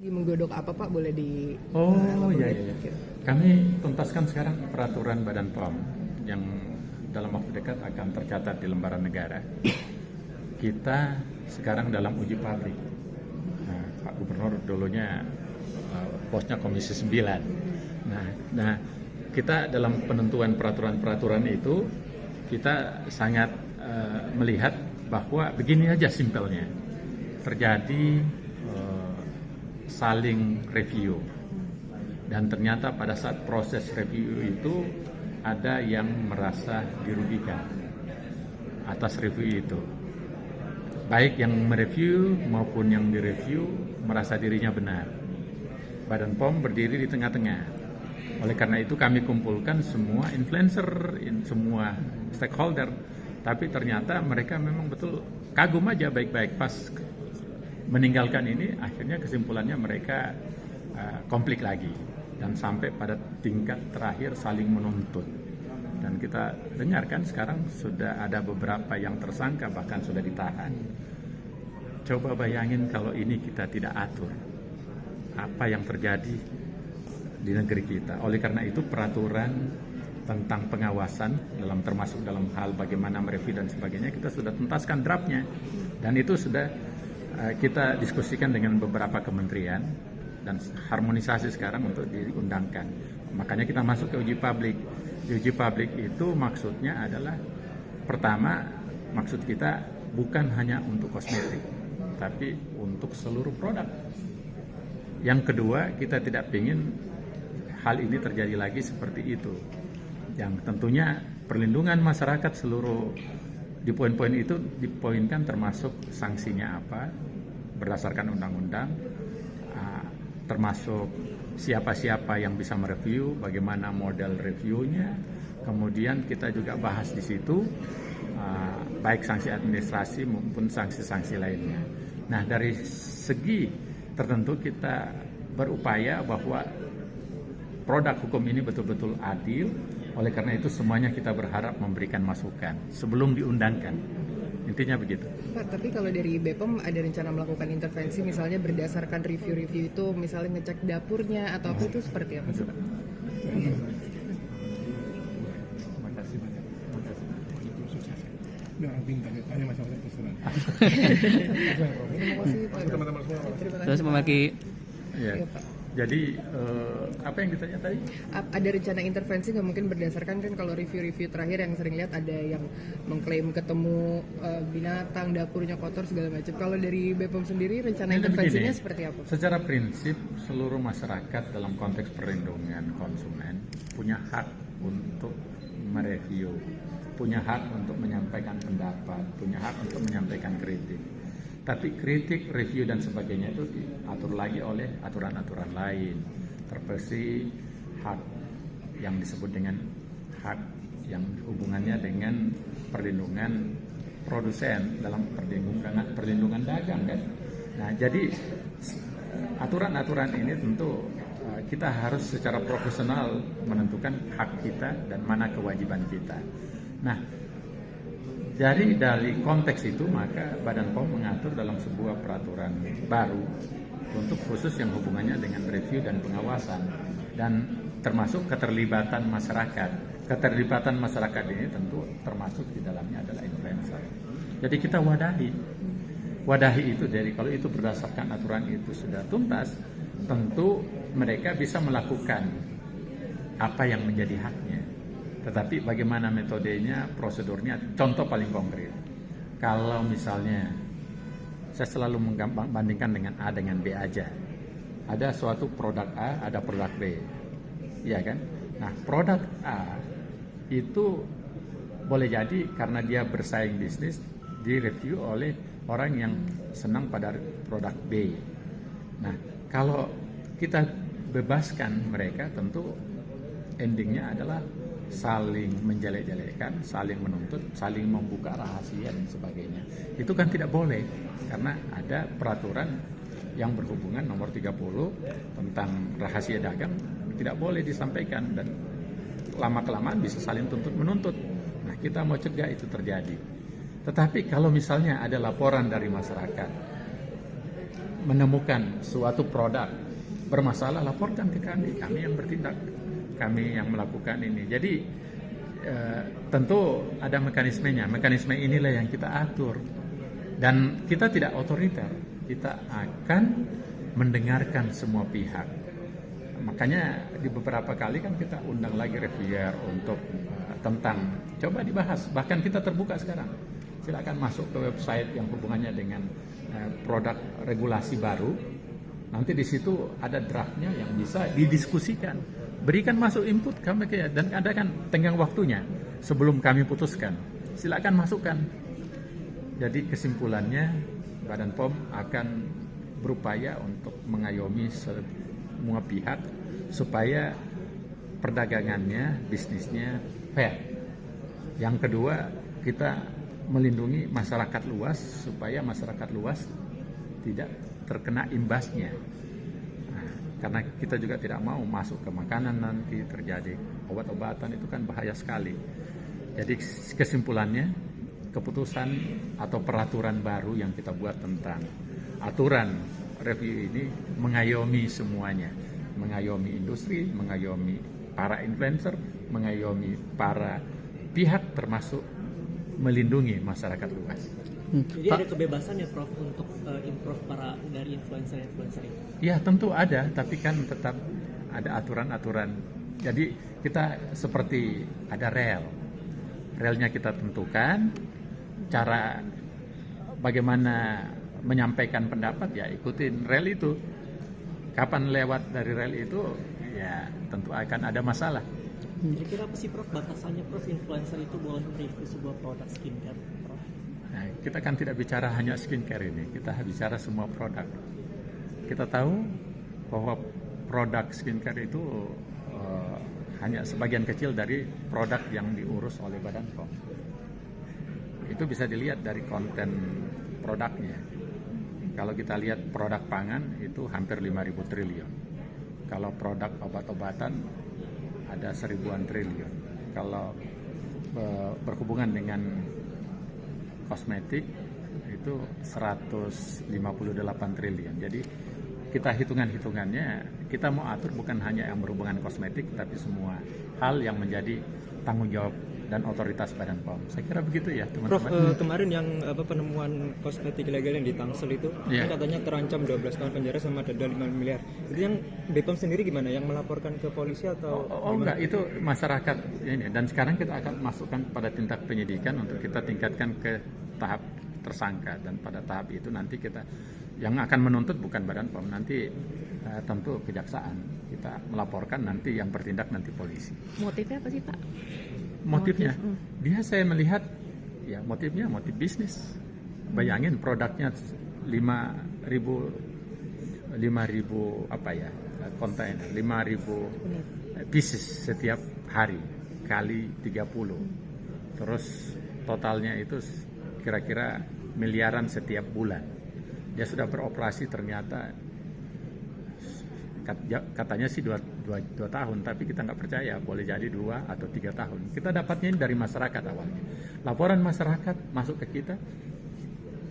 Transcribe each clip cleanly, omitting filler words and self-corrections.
Menggodok apa Pak? Boleh di Oh iya, elaborate iya. dikit? Kami tuntaskan sekarang peraturan Badan POM yang dalam waktu dekat akan tercatat di lembaran negara. Kita sekarang dalam uji pabrik. Nah, Pak Gubernur dulunya bosnya Komisi 9. Nah, kita dalam penentuan peraturan-peraturan itu kita sangat melihat bahwa begini aja simpelnya. Terjadi saling review, dan ternyata pada saat proses review itu ada yang merasa dirugikan atas review itu, baik yang mereview maupun yang direview merasa dirinya benar. Badan POM berdiri di tengah-tengah. Oleh karena itu kami kumpulkan semua influencer, semua stakeholder, tapi ternyata mereka memang betul kagum aja baik-baik. Pas meninggalkan ini, akhirnya kesimpulannya mereka konflik lagi dan sampai pada tingkat terakhir saling menuntut. Dan kita dengarkan sekarang sudah ada beberapa yang tersangka, bahkan sudah ditahan. Coba bayangin kalau ini kita tidak atur, apa yang terjadi di negeri kita. Oleh karena itu peraturan tentang pengawasan termasuk dalam hal bagaimana mereview dan sebagainya, kita sudah tuntaskan draftnya, dan itu sudah kita diskusikan dengan beberapa kementerian dan harmonisasi sekarang untuk diundangkan. Makanya kita masuk ke uji publik. Di uji publik itu maksudnya adalah, pertama, maksud kita bukan hanya untuk kosmetik, tapi untuk seluruh produk. Yang kedua, kita tidak ingin hal ini terjadi lagi seperti itu. Yang tentunya perlindungan masyarakat seluruh, di poin-poin itu dipoinkan termasuk sanksinya apa berdasarkan undang-undang, termasuk siapa-siapa yang bisa mereview, bagaimana model reviewnya. Kemudian kita juga bahas di situ baik sanksi administrasi maupun sanksi-sanksi lainnya. Nah, dari segi tertentu kita berupaya bahwa produk hukum ini betul-betul adil. Oleh karena itu semuanya kita berharap memberikan masukan sebelum diundangkan. Intinya begitu. Pak, tapi kalau dari BPOM ada rencana melakukan intervensi misalnya berdasarkan review-review itu, misalnya ngecek dapurnya atau apa, itu seperti apa sih Pak? Terima kasih banyak. Nah, bintang tanya masalah terserah. Terima kasih Pak. Teman-teman semua. Terima kasih. Terus memakai Ya. Iya, Pak. Jadi apa yang ditanya tadi? Ada rencana intervensi nggak, mungkin berdasarkan kan kalau review-review terakhir yang sering lihat ada yang mengklaim ketemu binatang, dapurnya kotor segala macam. Kalau dari BPOM sendiri rencana intervensinya Begini, seperti apa? secara prinsip seluruh masyarakat dalam konteks perlindungan konsumen punya hak untuk mereview, punya hak untuk menyampaikan pendapat, punya hak untuk menyampaikan kritik. Tapi kritik, review dan sebagainya itu diatur lagi oleh aturan-aturan lain. Terpesi hak yang disebut dengan hak yang hubungannya dengan perlindungan produsen dalam perlindungan dagang kan. Nah, jadi aturan-aturan ini tentu kita harus secara profesional menentukan hak kita dan mana kewajiban kita. Nah, dari konteks itu maka Badan POM mengatur dalam sebuah peraturan baru untuk khusus yang hubungannya dengan review dan pengawasan, dan termasuk keterlibatan masyarakat. Keterlibatan masyarakat ini tentu termasuk di dalamnya adalah influencer. Jadi kita wadahi itu, dari kalau itu berdasarkan aturan itu sudah tuntas, tentu mereka bisa melakukan apa yang menjadi haknya. Tetapi bagaimana metodenya, prosedurnya, contoh paling konkret. Kalau misalnya, saya selalu membandingkan dengan A dengan B aja. Ada suatu produk A, ada produk B. Iya kan? Nah, produk A itu boleh jadi karena dia bersaing bisnis, direview oleh orang yang senang pada produk B. Nah, kalau kita bebaskan mereka, tentu endingnya adalah saling menjelek-jelekan, saling menuntut, saling membuka rahasia dan sebagainya. Itu kan tidak boleh, karena ada peraturan yang berhubungan nomor 30 tentang rahasia dagang, tidak boleh disampaikan dan lama-kelamaan bisa saling tuntut menuntut. Nah, kita mau cegah itu terjadi. Tetapi kalau misalnya ada laporan dari masyarakat menemukan suatu produk bermasalah, laporkan ke kami yang bertindak, kami yang melakukan ini. Jadi tentu ada mekanismenya, mekanisme inilah yang kita atur, dan kita tidak otoriter, kita akan mendengarkan semua pihak. Makanya di beberapa kali kan kita undang lagi reviewer untuk tentang coba dibahas, bahkan kita terbuka sekarang, silakan masuk ke website yang hubungannya dengan produk regulasi baru. Nanti di situ ada draftnya yang bisa didiskusikan. Berikan masuk input kami dan ada kan tenggang waktunya sebelum kami putuskan. Silakan masukkan. Jadi kesimpulannya Badan POM akan berupaya untuk mengayomi semua pihak supaya perdagangannya, bisnisnya fair. Yang kedua, kita melindungi masyarakat luas supaya masyarakat luas tidak terkena imbasnya. Karena kita juga tidak mau masuk ke makanan nanti terjadi obat-obatan, itu kan bahaya sekali. Jadi kesimpulannya, keputusan atau peraturan baru yang kita buat tentang aturan review ini mengayomi semuanya, mengayomi industri, mengayomi para influencer, mengayomi para pihak, termasuk melindungi masyarakat luas. Jadi ada kebebasan ya Prof untuk improve para dari influencer-influencer itu? Ya tentu ada, tapi kan tetap ada aturan-aturan. Jadi kita seperti ada relnya kita tentukan, cara bagaimana menyampaikan pendapat ya ikutin rel itu. Kapan lewat dari rel itu ya tentu akan ada masalah. Kira-kira apa sih Prof batasannya Prof influencer itu boleh mereview sebuah produk skincare Prof? Nah, kita kan tidak bicara hanya skincare ini, kita bicara semua produk. Kita tahu bahwa produk skincare itu hanya sebagian kecil dari produk yang diurus oleh Badan POM. Itu bisa dilihat dari konten produknya. Kalau kita lihat produk pangan itu hampir 5.000 triliun. Kalau produk obat-obatan ada 1.000-an triliun. Kalau berhubungan dengan kosmetik itu 158 triliun. Jadi kita hitungannya kita mau atur bukan hanya yang berhubungan kosmetik, tapi semua hal yang menjadi tanggung jawab dan otoritas Badan POM. Saya kira begitu ya teman-teman. Prof, kemarin yang penemuan kosmetik ilegal yang di Tangsel itu kan katanya terancam 12 tahun penjara sama denda 5 miliar. Itu yang BPOM sendiri gimana? Yang melaporkan ke polisi atau enggak, itu masyarakat ini, dan sekarang kita akan masukkan pada tindak penyidikan untuk kita tingkatkan ke tahap tersangka, dan pada tahap itu nanti kita yang akan menuntut bukan Badan POM, nanti tentu kejaksaan. Kita melaporkan, nanti yang bertindak nanti polisi. Motifnya apa sih Pak? Motifnya, dia saya melihat ya motifnya motif bisnis. Bayangin produknya 5.000 apa ya kontainer, 5.000 pieces setiap hari kali 30. Terus totalnya itu kira-kira miliaran setiap bulan. Dia sudah beroperasi ternyata katanya sih 2 tahun, tapi kita nggak percaya, boleh jadi 2 atau 3 tahun. Kita dapatnya ini dari masyarakat awalnya. Laporan masyarakat masuk ke kita,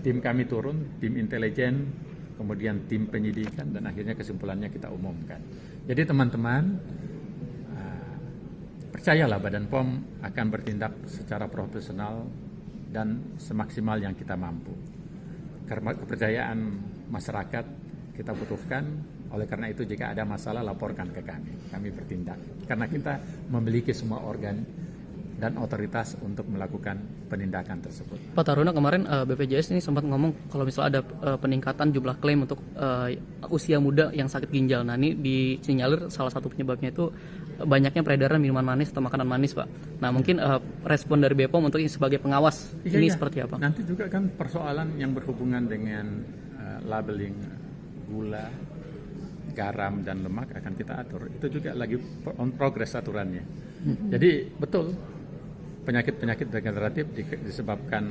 tim kami turun, tim intelijen, kemudian tim penyidikan, dan akhirnya kesimpulannya kita umumkan. Jadi teman-teman, percayalah Badan POM akan bertindak secara profesional dan semaksimal yang kita mampu. Karena kepercayaan masyarakat kita butuhkan. Oleh karena itu jika ada masalah laporkan ke kami bertindak. Karena kita memiliki semua organ dan otoritas untuk melakukan penindakan tersebut. Pak Taruna, kemarin BPJS ini sempat ngomong kalau misalnya ada peningkatan jumlah klaim untuk usia muda yang sakit ginjal. Nah ini disinyalir salah satu penyebabnya itu banyaknya peredaran minuman manis atau makanan manis, Pak. Nah mungkin respon dari BPOM untuk ini sebagai pengawas ini seperti apa? Nanti juga kan persoalan yang berhubungan dengan labeling gula, garam dan lemak akan kita atur. Itu juga lagi on progress aturannya. Jadi betul penyakit-penyakit degeneratif disebabkan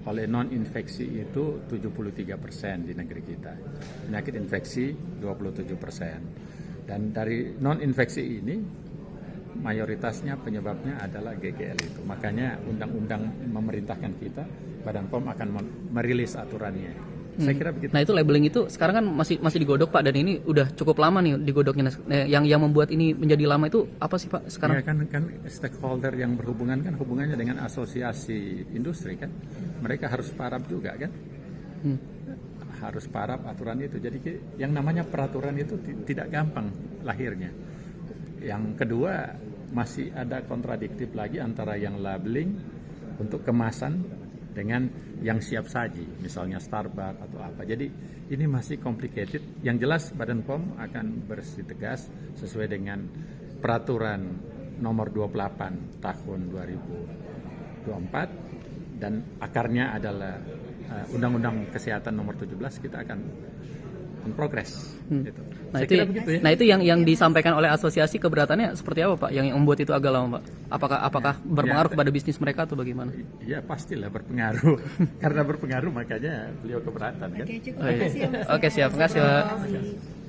oleh non-infeksi itu 73% di negeri kita. Penyakit infeksi 27%. Dan dari non-infeksi ini mayoritasnya penyebabnya adalah GGL itu. Makanya undang-undang memerintahkan kita, Badan POM akan merilis aturannya Saya kira begitu. Nah itu labeling itu sekarang kan masih digodok Pak, dan ini udah cukup lama nih digodoknya. Yang membuat ini menjadi lama itu apa sih Pak sekarang? Ya kan stakeholder yang berhubungan kan hubungannya dengan asosiasi industri kan. Mereka harus parab juga kan. Harus parab aturan itu. Jadi yang namanya peraturan itu tidak gampang lahirnya. Yang kedua, masih ada kontradiktif lagi antara yang labeling untuk kemasan dengan yang siap saji, misalnya Starbucks atau apa. Jadi ini masih complicated. Yang jelas Badan POM akan bersitegas sesuai dengan peraturan nomor 28 tahun 2024 dan akarnya adalah Undang-Undang Kesehatan nomor 17. Kita akan progres. Gitu. Nah Saya itu, kira begitu ya. nah itu yang disampaikan oleh asosiasi, keberatannya seperti apa Pak? Yang membuat itu agak lama Pak? Apakah berpengaruh kepada bisnis mereka atau bagaimana? Ya pastilah berpengaruh. Karena berpengaruh makanya beliau keberatan kan. Oke, cukup. Makasih ya, Mas. Oke siap, makasih Pak. Makasih.